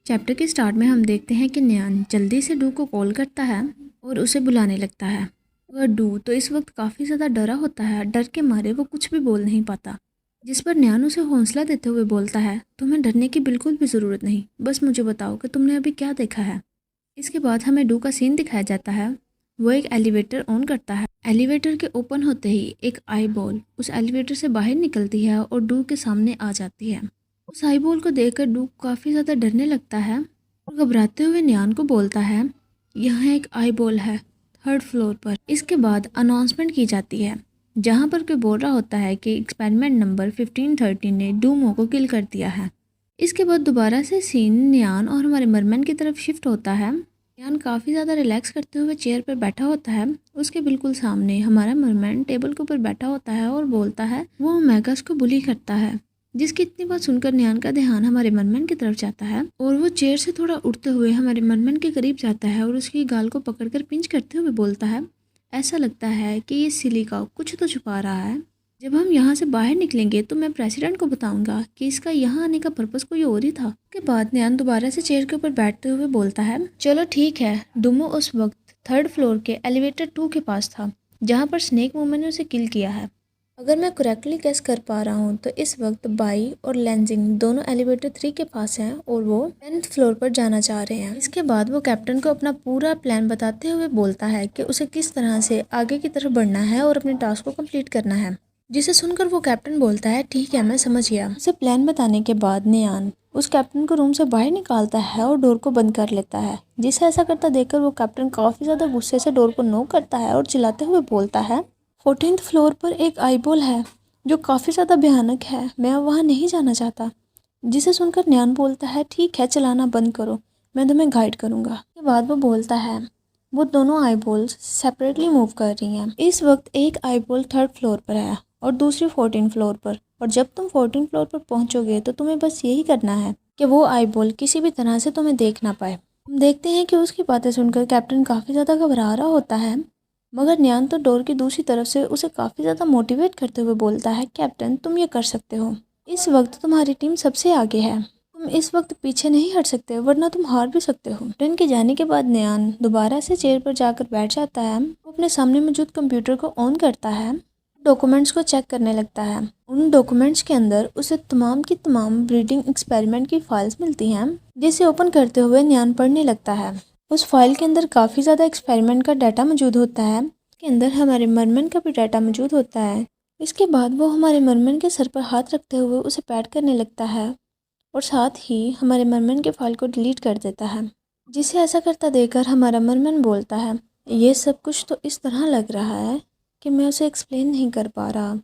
Chapter के start में हम देखते हैं कि न्यान जल्दी से डू को कॉल करता है और उसे बुलाने लगता है। वह डू तो इस वक्त काफ़ी ज़्यादा डरा होता है। डर के मारे वो कुछ भी बोल नहीं पाता, जिस पर न्यान उसे हौसला देते हुए बोलता है, तुम्हें डरने की बिल्कुल भी ज़रूरत नहीं, बस मुझे बताओ कि तुमने अभी क्या देखा है। इसके बाद हमें डू का सीन दिखाया जाता है। वो एक एलिवेटर ऑन करता है। एलिवेटर के ओपन होते ही एक आई बॉल उस एलिवेटर से बाहर निकलती है और डू के सामने आ जाती है। उस आई बॉल को देखकर डू काफ़ी ज़्यादा डरने लगता है और घबराते हुए न्यान को बोलता है, यहाँ एक आई बॉल है 3rd फ्लोर पर। इसके बाद अनाउंसमेंट की जाती है, जहाँ पर कोई बोल रहा होता है कि एक्सपेरिमेंट नंबर 1513 ने डूमो को किल कर दिया है। इसके बाद दोबारा से सीन न्यान और हमारे मरमैन की तरफ शिफ्ट होता है। न्यान काफ़ी ज़्यादा रिलैक्स करते हुए चेयर पर बैठा होता है। उसके बिल्कुल सामने हमारा मरमैन टेबल के ऊपर बैठा होता है और बोलता है वो ओमेगास को बुली करता है। जिसकी इतनी बात सुनकर न्यान का ध्यान हमारे मरमैन की तरफ जाता है और वो चेयर से थोड़ा उठते हुए हमारे मरमैन के करीब जाता है और उसकी गाल को पकड़कर पिंच करते हुए बोलता है, ऐसा लगता है कि ये सिली का कुछ तो छुपा रहा है। जब हम यहाँ से बाहर निकलेंगे तो मैं प्रेसिडेंट को बताऊंगा कि इसका यहाँ आने का पर्पस कोई और ही था। उसके बाद न्यान दोबारा से चेयर के ऊपर बैठते हुए बोलता है, चलो ठीक है, डूमो उस वक्त 3rd फ्लोर के एलिवेटर 2 के पास था, जहाँ पर स्नेक वुमन ने उसे किल किया है। अगर मैं करेक्टली गेस कर पा रहा हूँ तो इस वक्त बाई और लेंजिंग दोनों एलिवेटर 3 के पास हैं और वो 10th फ्लोर पर जाना चाह रहे हैं। इसके बाद वो कैप्टन को अपना पूरा प्लान बताते हुए बोलता है कि उसे किस तरह से आगे की तरफ बढ़ना है और अपने टास्क को कंप्लीट करना है। जिसे सुनकर वो कैप्टन बोलता है, ठीक है, मैं समझ गया। उसे प्लान बताने के बाद न्यान उस कैप्टन को रूम से बाहर निकालता है और डोर को बंद कर लेता है। जिसे ऐसा करता देखकर वो कैप्टन काफ़ी ज़्यादा गुस्से से डोर को नॉक करता है और चिल्लाते हुए बोलता है, 14th फ्लोर पर एक आईबॉल है जो काफ़ी ज़्यादा भयानक है, मैं अब वहाँ नहीं जाना चाहता। जिसे सुनकर न्यान बोलता है, ठीक है, चलाना बंद करो, मैं तुम्हें गाइड करूँगा। उसके बाद वो बोलता है, वो दोनों आईबॉल्स सेपरेटली मूव कर रही हैं। इस वक्त एक आईबॉल 3rd फ्लोर पर है और दूसरी 14th फ्लोर पर, और जब तुम 14th फ्लोर पर पहुँचोगे तो तुम्हें बस यही करना है कि वो आईबॉल किसी भी तरह से तुम्हें देख ना पाए। हम देखते हैं कि उसकी बातें सुनकर कैप्टन काफ़ी ज़्यादा घबरा रहा होता है, मगर न्यान तो डोर की दूसरी तरफ से उसे काफ़ी ज़्यादा मोटिवेट करते हुए बोलता है, कैप्टन तुम ये कर सकते हो, इस वक्त तुम्हारी टीम सबसे आगे है, तुम इस वक्त पीछे नहीं हट सकते वरना तुम हार भी सकते हो। कैप्टन के जाने के बाद न्यान दोबारा से चेयर पर जाकर बैठ जाता है। वो अपने सामने मौजूद कंप्यूटर को ऑन करता है, डॉक्यूमेंट्स को चेक करने लगता है। उन डॉक्यूमेंट्स के अंदर उसे तमाम की तमाम ब्रीडिंग एक्सपेरिमेंट की फाइल्स मिलती हैं, जिसे ओपन करते हुए न्यान पढ़ने लगता है। उस फाइल के अंदर काफ़ी ज़्यादा एक्सपेरिमेंट का डाटा मौजूद होता है। इसके अंदर हमारे मरमन का भी डाटा मौजूद होता है। इसके बाद वो हमारे मरमन के सर पर हाथ रखते हुए उसे पैट करने लगता है और साथ ही हमारे मरमन के फाइल को डिलीट कर देता है। जिसे ऐसा करता देखकर हमारा मरमन बोलता है, ये सब कुछ तो इस तरह लग रहा है कि मैं उसे एक्सप्लेन नहीं कर पा रहा,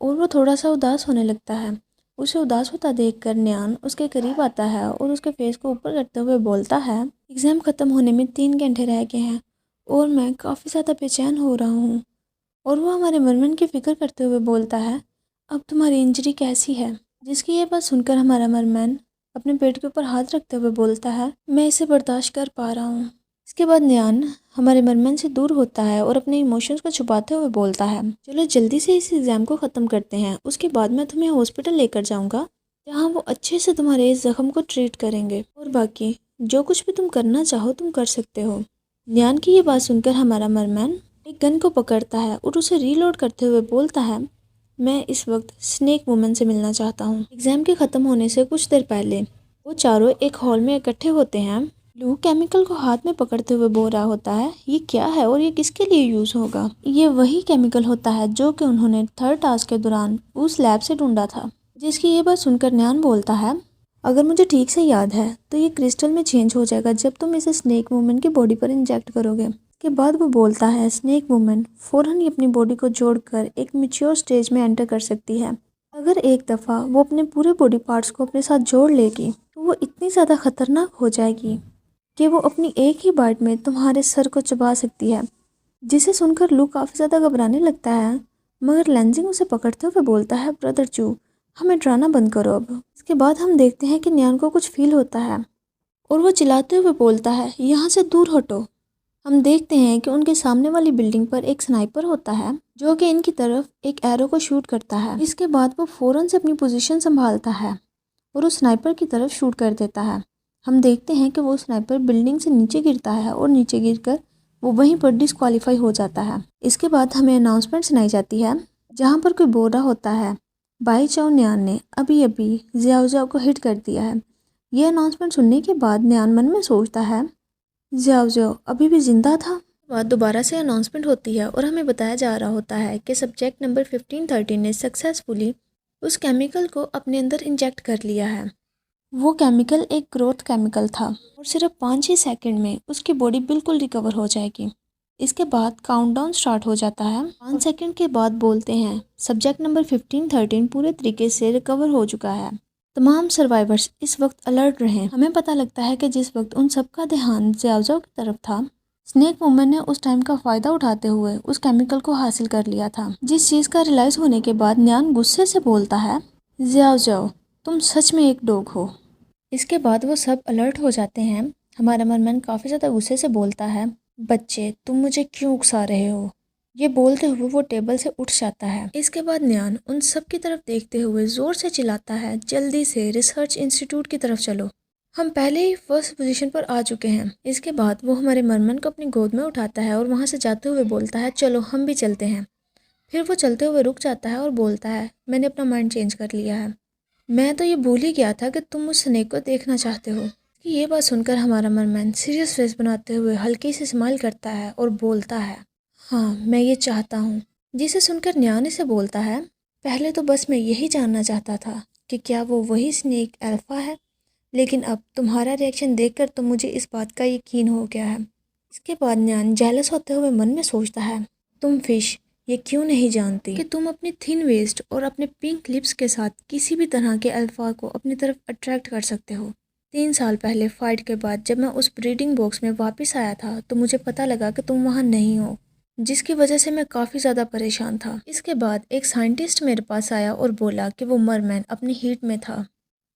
और वो थोड़ा सा उदास होने लगता है। उसे उदास होता देखकर न्यान उसके करीब आता है और उसके फेस को ऊपर करते हुए बोलता है, एग्ज़ाम ख़त्म होने में 3 घंटे रह गए हैं और मैं काफ़ी ज़्यादा बेचैन हो रहा हूँ। और वो हमारे मरमन की फ़िक्र करते हुए बोलता है, अब तुम्हारी इंजरी कैसी है। जिसकी ये बात सुनकर हमारा मरमन अपने पेट के ऊपर हाथ रखते हुए बोलता है, मैं इसे बर्दाश्त कर पा रहा हूँ। इसके बाद न्यान हमारे मरमन से दूर होता है और अपने इमोशंस को छुपाते हुए बोलता है, चलो जल्दी से इस एग्ज़ाम को ख़त्म करते हैं, उसके बाद मैं तुम्हें हॉस्पिटल लेकर जाऊंगा, जहां वो अच्छे से तुम्हारे इस ज़ख्म को ट्रीट करेंगे, और बाकी जो कुछ भी तुम करना चाहो तुम कर सकते हो। न्यान की ये बात सुनकर हमारा मरमन एक गन को पकड़ता है और उसे रीलोड करते हुए बोलता है, मैं इस वक्त स्नेक वुमन से मिलना चाहता हूँ। एग्ज़ाम के ख़त्म होने से कुछ देर पहले वो चारों एक हॉल में इकट्ठे होते हैं। लू केमिकल को हाथ में पकड़ते हुए बोल रहा होता है, ये क्या है और ये किसके लिए यूज़ होगा। ये वही केमिकल होता है जो कि उन्होंने 3rd टास्क के दौरान उस लैब से ढूंढा था। जिसकी ये बात सुनकर न्यान बोलता है, अगर मुझे ठीक से याद है तो ये क्रिस्टल में चेंज हो जाएगा जब तुम इसे स्नेक वुमन की बॉडी पर इंजेक्ट करोगे। के बाद वो बोलता है, स्नेक वुमन फ़ौरन ही अपनी बॉडी को जोड़कर एक मैच्योर स्टेज में एंटर कर सकती है। अगर एक दफ़ा वो अपने पूरे बॉडी पार्ट्स को अपने साथ जोड़ लेगी तो वो इतनी ज़्यादा ख़तरनाक हो जाएगी कि वो अपनी एक ही बाइट में तुम्हारे सर को चबा सकती है। जिसे सुनकर लू काफ़ी ज़्यादा घबराने लगता है, मगर लेंजिंग उसे पकड़ते हुए बोलता है, ब्रदर चू, हमें डराना बंद करो अब। इसके बाद हम देखते हैं कि न्यान को कुछ फील होता है और वो चिल्लाते हुए बोलता है, यहाँ से दूर हटो। हम देखते हैं कि उनके सामने वाली बिल्डिंग पर एक स्नाइपर होता है जो कि इनकी तरफ एक एरो को शूट करता है। इसके बाद वो फ़ौरन से अपनी पोजीशन संभालता है और उस स्नाइपर की तरफ शूट कर देता है। हम देखते हैं कि वो स्नाइपर बिल्डिंग से नीचे गिरता है और नीचे गिरकर वो वहीं पर डिस्क्वालीफाई हो जाता है। इसके बाद हमें अनाउंसमेंट सुनाई जाती है जहाँ पर कोई बोल रहा होता है बाई चाओ न्यान ने अभी अभी जियाओ जियाओ को हिट कर दिया है। ये अनाउंसमेंट सुनने के बाद न्यान मन में सोचता है जियाओ जियाओ अभी भी जिंदा था। बाद दोबारा से अनाउंसमेंट होती है और हमें बताया जा रहा होता है कि सब्जेक्ट नंबर 1513 ने सक्सेसफुली उस केमिकल को अपने अंदर इंजेक्ट कर लिया है। वो केमिकल एक ग्रोथ केमिकल था और सिर्फ 5 ही सेकंड में उसकी बॉडी बिल्कुल रिकवर हो जाएगी। इसके बाद काउंटडाउन स्टार्ट हो जाता है। 5 सेकंड के बाद बोलते हैं सब्जेक्ट नंबर 1513 पूरे तरीके से रिकवर हो चुका है। तमाम सर्वाइवर्स इस वक्त अलर्ट रहे। हमें पता लगता है कि जिस वक्त उन सबका ध्यान जियाओ की तरफ था, स्नेक वुमन ने उस टाइम का फ़ायदा उठाते हुए उस केमिकल को हासिल कर लिया था। जिस चीज़ का रियलाइज़ होने के बाद न्यान गुस्से से बोलता है जियाओ तुम सच में एक डॉग हो। इसके बाद वो सब अलर्ट हो जाते हैं। हमारा मरमन काफ़ी ज़्यादा गुस्से से बोलता है बच्चे तुम मुझे क्यों उकसा रहे हो। ये बोलते हुए वो टेबल से उठ जाता है। इसके बाद न्यान उन सब की तरफ देखते हुए ज़ोर से चिल्लाता है जल्दी से रिसर्च इंस्टीट्यूट की तरफ चलो, हम पहले ही फर्स्ट पोजीशन पर आ चुके हैं। इसके बाद वो हमारे मरमन को अपनी गोद में उठाता है और वहाँ से जाते हुए बोलता है चलो हम भी चलते हैं। फिर वो चलते हुए रुक जाता है और बोलता है मैंने अपना माइंड चेंज कर लिया है, मैं तो ये भूल ही गया था कि तुम उस स्नेक को देखना चाहते हो। कि ये बात सुनकर हमारा मरमैन सीरियस फेस बनाते हुए हल्की सी स्माइल करता है और बोलता है हाँ मैं ये चाहता हूँ। जिसे सुनकर न्यान से बोलता है पहले तो बस मैं यही जानना चाहता था कि क्या वो वही स्नेक अल्फ़ा है, लेकिन अब तुम्हारा रिएक्शन देखकर तो मुझे इस बात का यकीन हो गया है। इसके बाद न्यान जेलस होते हुए मन में सोचता है तुम फिश ये क्यों नहीं जानती कि तुम अपनी थिन वेस्ट और अपने पिंक लिप्स के साथ किसी भी तरह के अल्फा को अपनी तरफ अट्रैक्ट कर सकते हो। 3 साल पहले फ़ाइट के बाद जब मैं उस ब्रीडिंग बॉक्स में वापस आया था तो मुझे पता लगा कि तुम वहाँ नहीं हो, जिसकी वजह से मैं काफ़ी ज़्यादा परेशान था। इसके बाद एक साइंटिस्ट मेरे पास आया और बोला कि वो मरमैन अपनी हीट में था,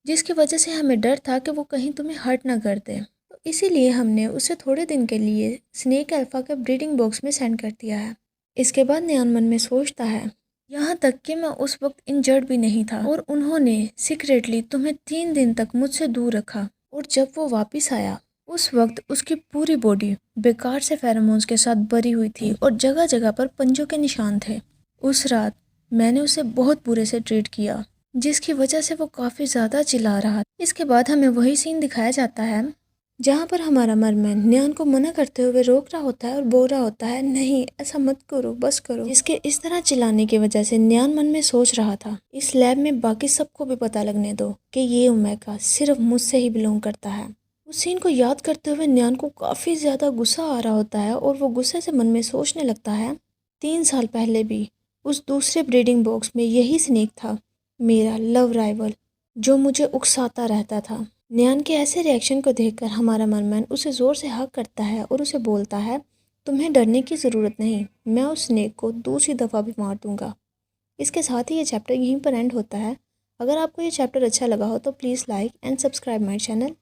जिसकी वजह से हमें डर था कि वो कहीं तुम्हें हर्ट ना कर दे, तो इसीलिए हमने उसे थोड़े दिन के लिए स्नेक अल्फ़ा के ब्रीडिंग बॉक्स में सेंड कर दिया है। इसके बाद न्यान मन में सोचता है यहाँ तक कि मैं उस वक्त इंजर्ड भी नहीं था और उन्होंने सीक्रेटली तुम्हें 3 दिन तक मुझसे दूर रखा, और जब वो वापस आया उस वक्त उसकी पूरी बॉडी बेकार से फेरोमोन्स के साथ भरी हुई थी और जगह जगह पर पंजों के निशान थे। उस रात मैंने उसे बहुत बुरे से ट्रीट किया, जिसकी वजह से वो काफ़ी ज़्यादा चिल्ला रहा। इसके बाद हमें वही सीन दिखाया जाता है जहाँ पर हमारा मरमैन न्यान को मना करते हुए रोक रहा होता है और बोल रहा होता है नहीं ऐसा मत करो बस करो। जिसके इस तरह चिल्लाने की वजह से न्यान मन में सोच रहा था इस लैब में बाकी सबको भी पता लगने दो कि ये ओमेगा सिर्फ मुझसे ही बिलोंग करता है। उस सीन को याद करते हुए न्यान को काफ़ी ज़्यादा गुस्सा आ रहा होता है और वो गुस्से से मन में सोचने लगता है 3 साल पहले भी उस दूसरे ब्रीडिंग बॉक्स में यही स्नेक था, मेरा लव राइवल, जो मुझे उकसाता रहता था। न्यान के ऐसे रिएक्शन को देखकर हमारा मरमैन उसे ज़ोर से हक करता है और उसे बोलता है तुम्हें डरने की ज़रूरत नहीं, मैं उस स्नेक को दूसरी दफ़ा भी मार दूंगा। इसके साथ ही ये चैप्टर यहीं पर एंड होता है। अगर आपको ये चैप्टर अच्छा लगा हो तो please like and subscribe my channel.